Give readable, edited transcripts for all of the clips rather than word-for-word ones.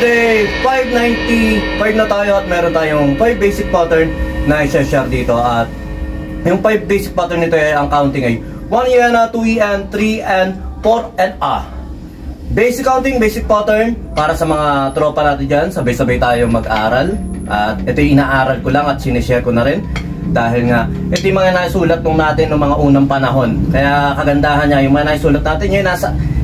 Day 595 na tayo at meron tayong 5 basic pattern na i-share dito. At yung 5 basic pattern nito ay ang counting ay 1 EN, 2 EN, 3 EN, 4 and A. Basic counting, basic pattern para sa mga tropa natin dyan. Sabay-sabay tayo mag-aral. At ito yung inaaral ko lang at sinishare ko na rin. Dahil nga, ito yung mga naisulat nung natin nung mga unang panahon. Kaya kagandahan niya, yung mga naisulat natin, yung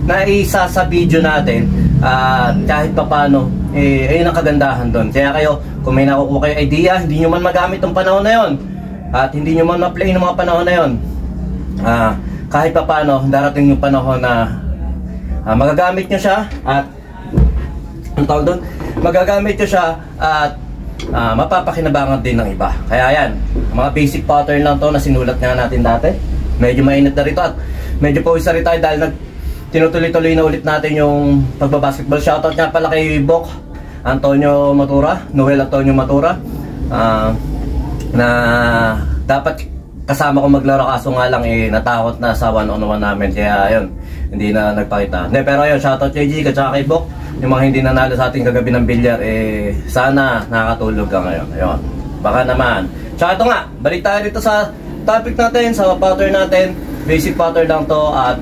naisa sa video natin. At kahit pa paano, ayun ang kagandahan doon. Kaya kayo, kung may nakukuha kayo idea, hindi nyo man magamit ng panahon na yon, at hindi nyo man ma-play ng mga panahon na yon, kahit pa paano, darating yung panahon na magagamit nyo siya. At ang tawag doon, magagamit nyo siya at mapapakinabangan din ng iba. Kaya yan, mga basic pattern lang to na sinulat nga natin dati. Medyo mainit na rito at medyo pawisa rin tayo dahil tinutuloy-tuloy na ulit natin yung pagbabasketball. Shoutout nga pala kay Bok Antonio Matura, Noel Antonio Matura, na dapat kasama ko maglaro, kaso nga lang natakot na sa one-on-one namin, kaya ayun, hindi na nagpakita. Pero ayun, shoutout kay G at saka kay Bok, yung mga hindi nanalo sa ating kagabi ng bilyar, sana nakakatulog ka ngayon. Ayun, baka naman. Tsaka ito nga, balik tayo dito sa topic natin, sa pattern natin. Basic pattern lang to at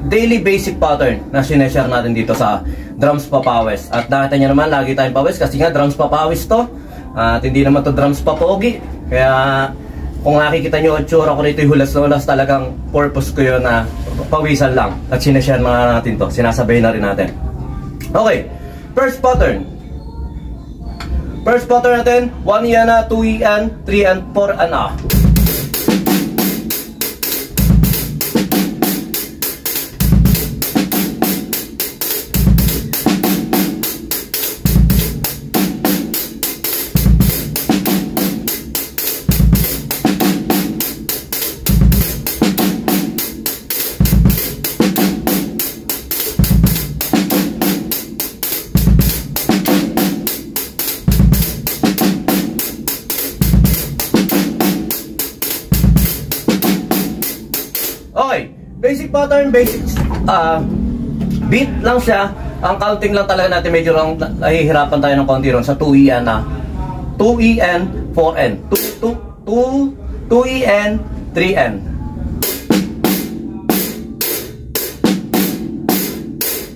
daily basic pattern na sineshare natin dito sa drums papawis. At nakita nyo naman, lagi tayong pawis kasi nga drums papawis to. At hindi naman to drums papogi. Kaya kung nakikita nyo at tsura ko rito yung hulas na hulas, talagang purpose ko yun na pawisan lang. At sineshare na natin to, sinasabay na rin natin. Okay, first pattern. First pattern natin, 1 EN, 2 EN, 3 and 4 and A. Okay, basic pattern, basic beat lang siya. Ang counting lang talaga natin, medyo lang nahihirapan tayo ng konti ron sa 2 EN na 2 EN, 4 N, 2 EN, 3 N.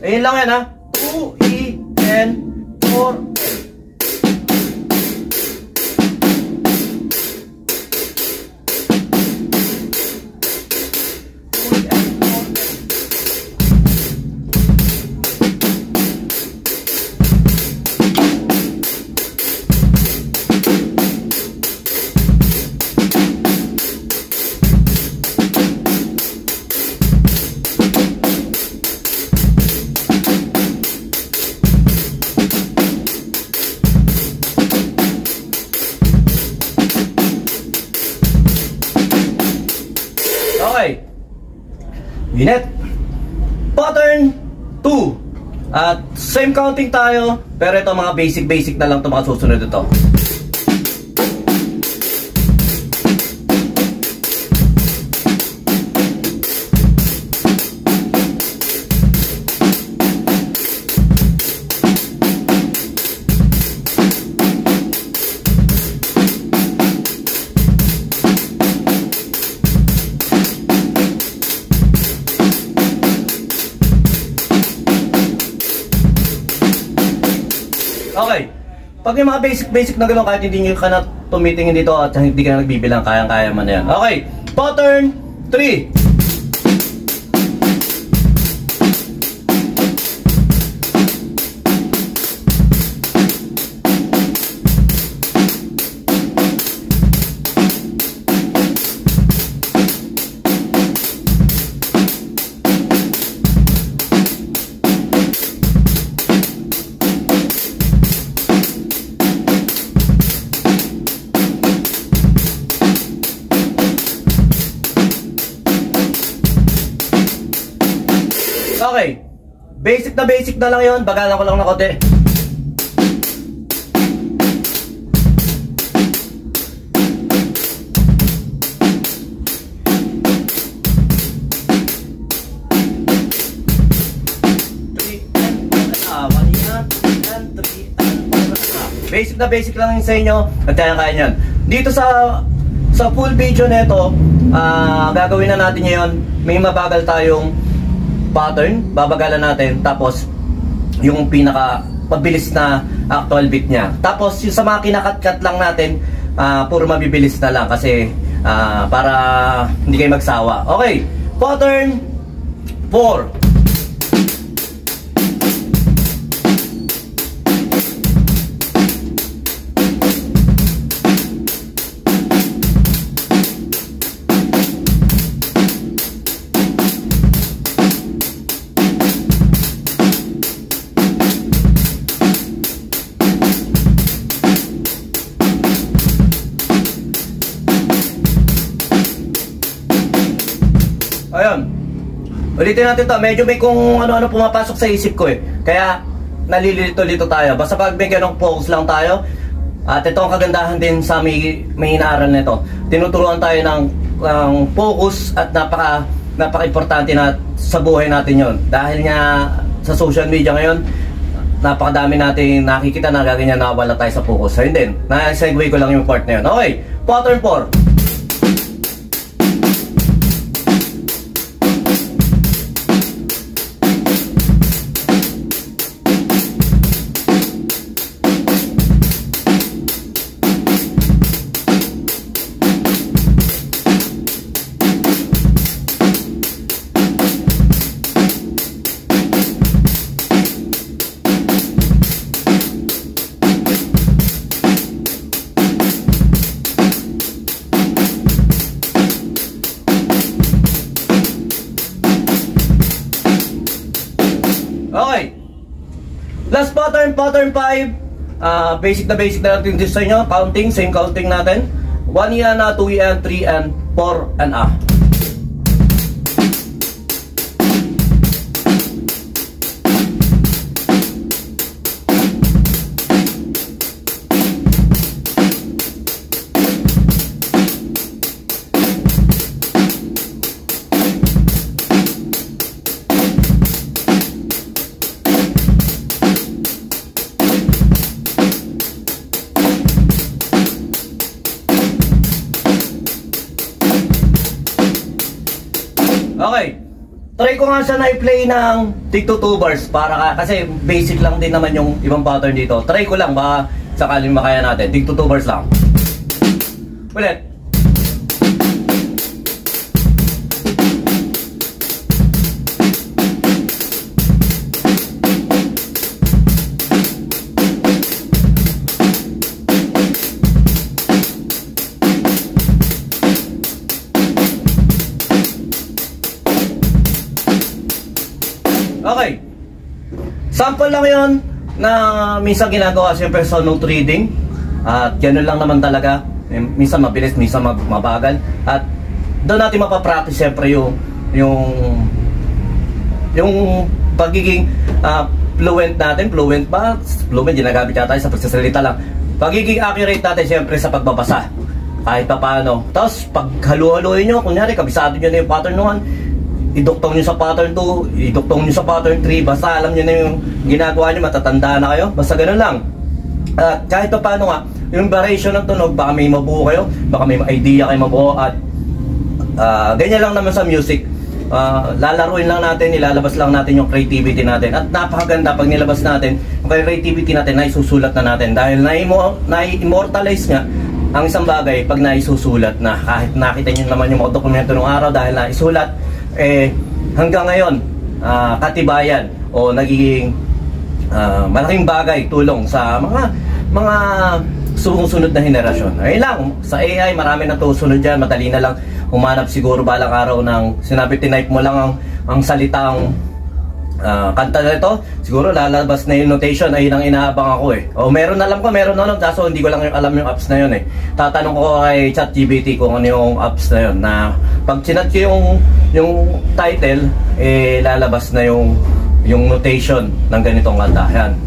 Ayun lang yan ha, 2 EN, 4 N. Okay, unit pattern 2 at same counting tayo, pero ito mga basic na lang ito, mga susunod ito. Okay, pag yung mga basic na gano'n, kahit hindi nyo ka na tumitingin dito at hindi ka na nagbibilang, kayang-kaya man yan. Okay, pattern 3. Okay. Basic na lang yun. Bagalan ko lang na konti. Basic lang yun sa inyo at kaya nyan. Dito sa full video nito, gagawin na natin ngayon. May mabagal tayong pattern, babagalan natin. Tapos yung pinaka pabilis na actual beat nya. Tapos yung sa mga kinakat-cut lang natin, puro mabibilis na lang kasi para hindi kayo magsawa. Okay, pattern 4. Ayun. Ulitin natin to. Medyo may kung ano-ano pumapasok sa isip ko eh. Kaya nalilito-lito tayo. Basta pag may ganong focus lang tayo. At ito ang kagandahan din sa may inaaral nito. Tinuturuan tayo ng focus at napaka-importante na sa buhay natin yon. Dahil nga sa social media ngayon, napakadami natin nakikita na gaganyan nawala tayo sa focus. So yun din. Na-segue ko lang yung part na yun. Okay. Pattern 4. Okay. Last pattern, pattern 5. Basic na natin dito sa inyo. Counting, same counting natin. 1 yan, 2 yan, 3 and 4 and Okay. Try ko nga siya na i-play ng tig to 2 bars para kasi basic lang din naman yung ibang pattern dito. Try ko lang baka sakaling makaya natin. Tig to 2 bars lang. Ulit. Okay. Sample lang yon na minsan ginagawa siyempre sa note reading. At gano'n lang naman talaga. Minsan mabilis, minsan mabagal. At doon natin mapapractice siyempre yung pagiging fluent natin. Fluent ba? Fluent, ginagamit yata sa pagsasalita lang. Pagiging accurate natin siyempre sa pagbabasa. Kahit pa paano. Tapos pag halu-haluin nyo, kunyari kabisado nyo na yung pattern noon, iduktong nyo sa pattern 2, iduktong nyo sa pattern 3, basta alam nyo na yung ginagawa nyo, matatanda na kayo, basta ganun lang. At kahit pa paano nga, yung variation ng tunog, baka may mabuo kayo, baka may idea kayo mabuo, at ganyan lang naman sa music. Lalaruin lang natin, ilalabas lang natin yung creativity natin, at napakaganda pag nilabas natin yung creativity natin, naisusulat na natin, dahil na-immortalize nga ang isang bagay pag naisusulat na. Kahit nakita nyo naman yung mga dokumento ng araw, dahil naisulat, hanggang ngayon katibayan o nagiging malaking bagay, tulong sa mga sumusunod na henerasyon. Ayun lang, sa AI marami na tusunod dyan, madali na lang humanap siguro balang araw ng sinabi, tinype mo lang ang salitang kanta na ito, siguro lalabas na yung notation. Ayun ang inaabang ako eh. O meron na, alam ko meron na, kaso hindi ko lang alam yung apps na yun eh. Tatanong ko kay ChatGPT kung ano yung apps na yun, na pag sinat ko yung title, eh lalabas na yung notation ng ganitong kanta. Yan,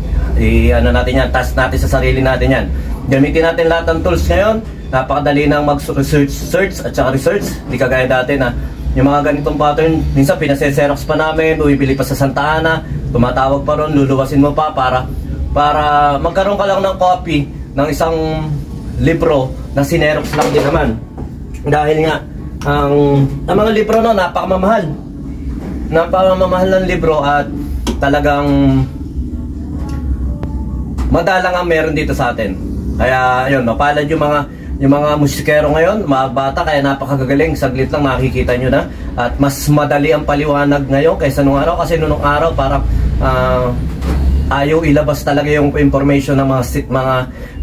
ano natin yan, task natin sa sarili natin yan. Gamitin natin lahat ng tools ngayon. Napakadali nang mag-search at saka research. Hindi kagaya dati na yung mga ganitong pattern, minsan pinase-xerox pa namin, bumibili pa sa Santa Ana, tumatawag pa ron, luluwasin mo pa para magkaroon ka lang ng copy ng isang libro na sinerox lang din naman. Dahil nga, ang mga libro no, napakamamahal. Napakamamahal ng libro at talagang madalang ang meron dito sa atin. Kaya yun, mapalad yung mga musikero ngayon, mga bata, kaya napakagagaling. Saglit lang makikita nyo na. At mas madali ang paliwanag ngayon kaysa nung araw. Kasi nung araw parang ayaw ilabas talaga yung information ng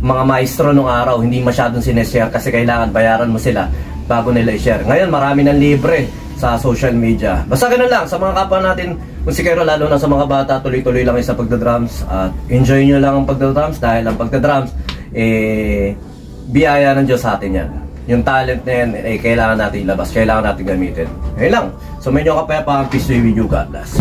mga maestro nung araw. Hindi masyadong sineshare kasi kailangan bayaran mo sila bago nila i-share. Ngayon marami ng libre sa social media. Basta ganun lang sa mga kapwa natin musikero, lalo na sa mga bata, tuloy-tuloy lang sa pagdadrums. At enjoy nyo lang ang pagdadrums dahil ang pagdadrums biyaya ng Diyos sa atin yan. Yung talent na yan, kailangan natin ilabas, kailangan natin gamitin. Ngayon lang. So, medyo kapayapaan, peace be with you, God bless.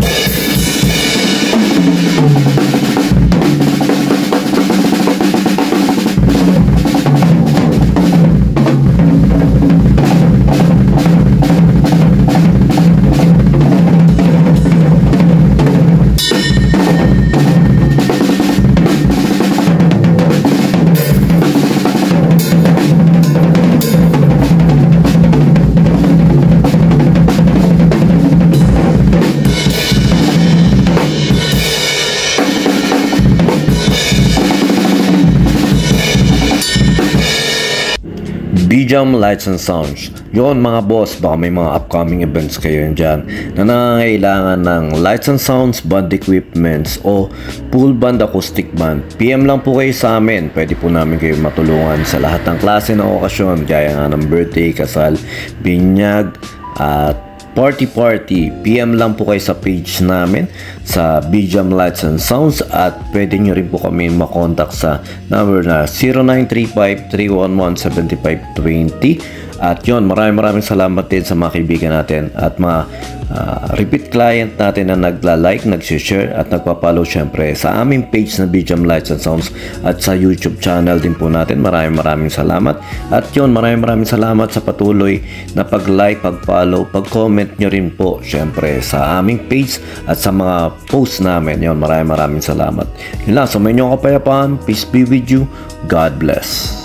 BJAM Lights and Sounds. Yun mga boss, baka may mga upcoming events kayo dyan na nangangailangan ng lights and sounds, band equipments o full band acoustic band. PM lang po kayo sa amin. Pwede po namin kayo matulungan sa lahat ng klase ng okasyon, gaya nga ng birthday, kasal, binyag at party. PM lang po kayo sa page namin sa BJAM Lights and Sounds at pwede nyo rin po kami makontak sa number na 0935-311-7520. At yun, maraming salamat din sa mga kaibigan natin at mga repeat client natin na nagla-like, nag-share at nagpa-follow syempre sa aming page na BJAM Lights and Sounds at sa YouTube channel din po natin. Maraming salamat. At yun, maraming salamat sa patuloy na pag-like, pag-follow, pag-comment nyo rin po syempre sa aming page at sa mga posts namin. Yun, maraming salamat. Yun lang, sa may inyong kapayapaan, peace be with you, God bless.